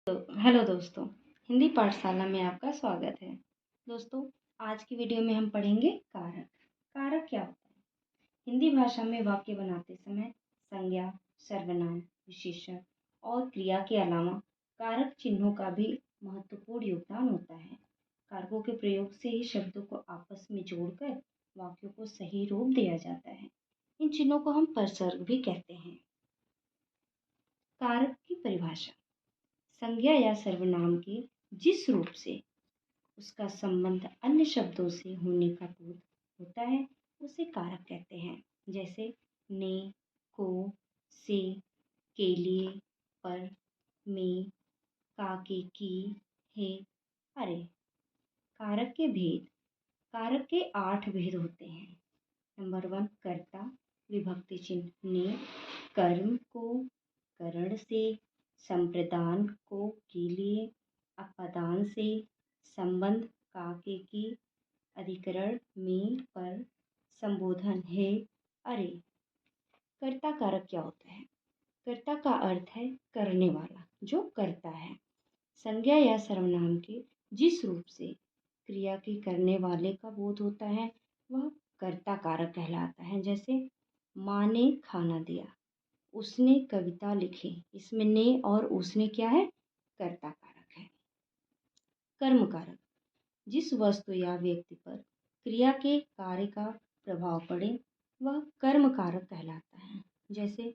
Hello दोस्तों, हिंदी पाठशाला में आपका स्वागत है। दोस्तों, आज की वीडियो में हम पढ़ेंगे कारक। कारक क्या होता है? हिंदी भाषा में वाक्य बनाते समय संज्ञा, सर्वनाम, विशेषण और क्रिया के अलावा कारक चिन्हों का भी महत्वपूर्ण योगदान होता है। कारकों के प्रयोग से ही शब्दों को आपस में जोड़कर वाक्यों को सही रूप दिया जाता है। इन चिन्हों को हम प्रसर्ग भी कहते हैं। कारक की परिभाषा: संज्ञा या सर्वनाम के जिस रूप से उसका संबंध अन्य शब्दों से होने का बोध होता है उसे कारक कहते हैं। जैसे ने, को, से, के लिए, पर, में, का के की, हे, अरे। कारक के भेद: कारक के 8 भेद होते हैं। नंबर 1, कर्ता, विभक्ति चिन्ह ने, कर्म को, करण से, संप्रदान को के लिए, अपादान से, संबंध का के की, अधिकरण में, पर, संबोधन है, अरे। कर्ता कारक क्या होता है? कर्ता का अर्थ है करने वाला, जो करता है। संज्ञा या सर्वनाम के जिस रूप से क्रिया के करने वाले का बोध होता है वह कर्ता कारक कहलाता है। जैसे माँ ने खाना दिया, उसने कविता लिखी। इसमें ने और उसने क्या है? कर्ता कारक है। कर्म कारक: जिस वस्तु या व्यक्ति पर क्रिया के कार्य का प्रभाव पड़े वह कर्म कारक कहलाता है। जैसे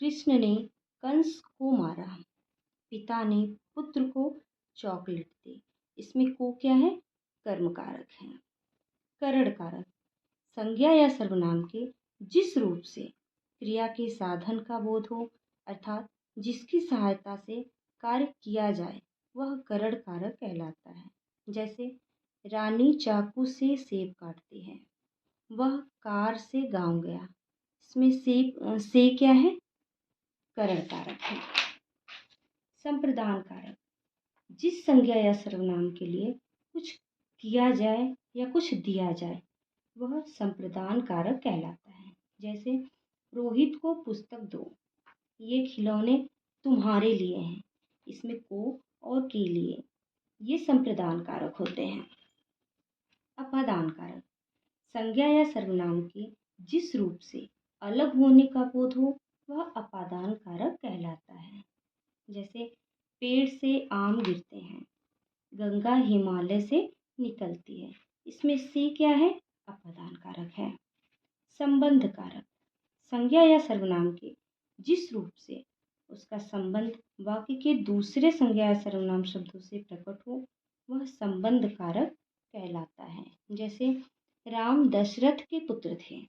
कृष्ण ने कंस को मारा, पिता ने पुत्र को चॉकलेट दी। इसमें को क्या है? कर्म कारक है। करण कारक: संज्ञा या सर्वनाम के जिस रूप से क्रिया के साधन का बोध हो अर्थात जिसकी सहायता से कार्य किया जाए वह करण कारक कहलाता है। जैसे रानी चाकू से सेब काटती है, वह कार से गांव गया। इसमें से क्या है? करण कारक है। संप्रदान कारक: जिस संज्ञा या सर्वनाम के लिए कुछ किया जाए या कुछ दिया जाए वह संप्रदान कारक कहलाता है। जैसे रोहित को पुस्तक दो, ये खिलौने तुम्हारे लिए हैं। इसमें को और के लिए, ये संप्रदान कारक होते हैं। अपादान कारक: संज्ञा या सर्वनाम के जिस रूप से अलग होने का बोध हो वह अपादान कारक कहलाता है। जैसे पेड़ से आम गिरते हैं, गंगा हिमालय से निकलती है। इसमें से क्या है? अपादान कारक है। संबंध कारक: संज्ञा या सर्वनाम के जिस रूप से उसका संबंध वाक्य के दूसरे संज्ञा या सर्वनाम शब्दों से प्रकट हो वह संबंध कारक कहलाता है। जैसे राम दशरथ के पुत्र थे,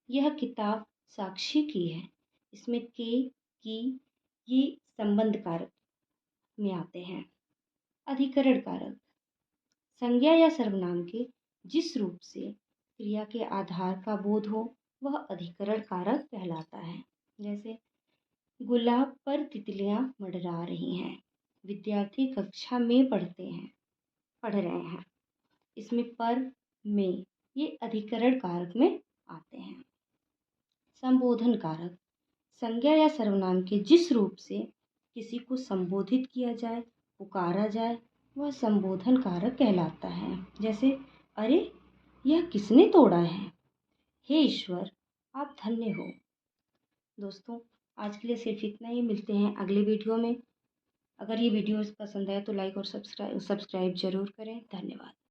यह किताब साक्षी की है। इसमें के, की, ये संबंध कारक में आते हैं। अधिकरण कारक: संज्ञा या सर्वनाम के जिस रूप से क्रिया के आधार का बोध हो वह अधिकरण कारक कहलाता है। जैसे गुलाब पर तितलियां मंडरा रही हैं, विद्यार्थी कक्षा में पढ़ रहे हैं। इसमें पर, में, ये अधिकरण कारक में आते हैं। संबोधन कारक: संज्ञा या सर्वनाम के जिस रूप से किसी को संबोधित किया जाए, पुकारा जाए वह संबोधन कारक कहलाता है। जैसे अरे यह किसने तोड़ा है, हे ईश्वर आप धन्य हो। दोस्तों, आज के लिए सिर्फ इतना ही। मिलते हैं अगले वीडियो में। अगर ये वीडियो पसंद आए तो लाइक और सब्सक्राइब जरूर करें। धन्यवाद।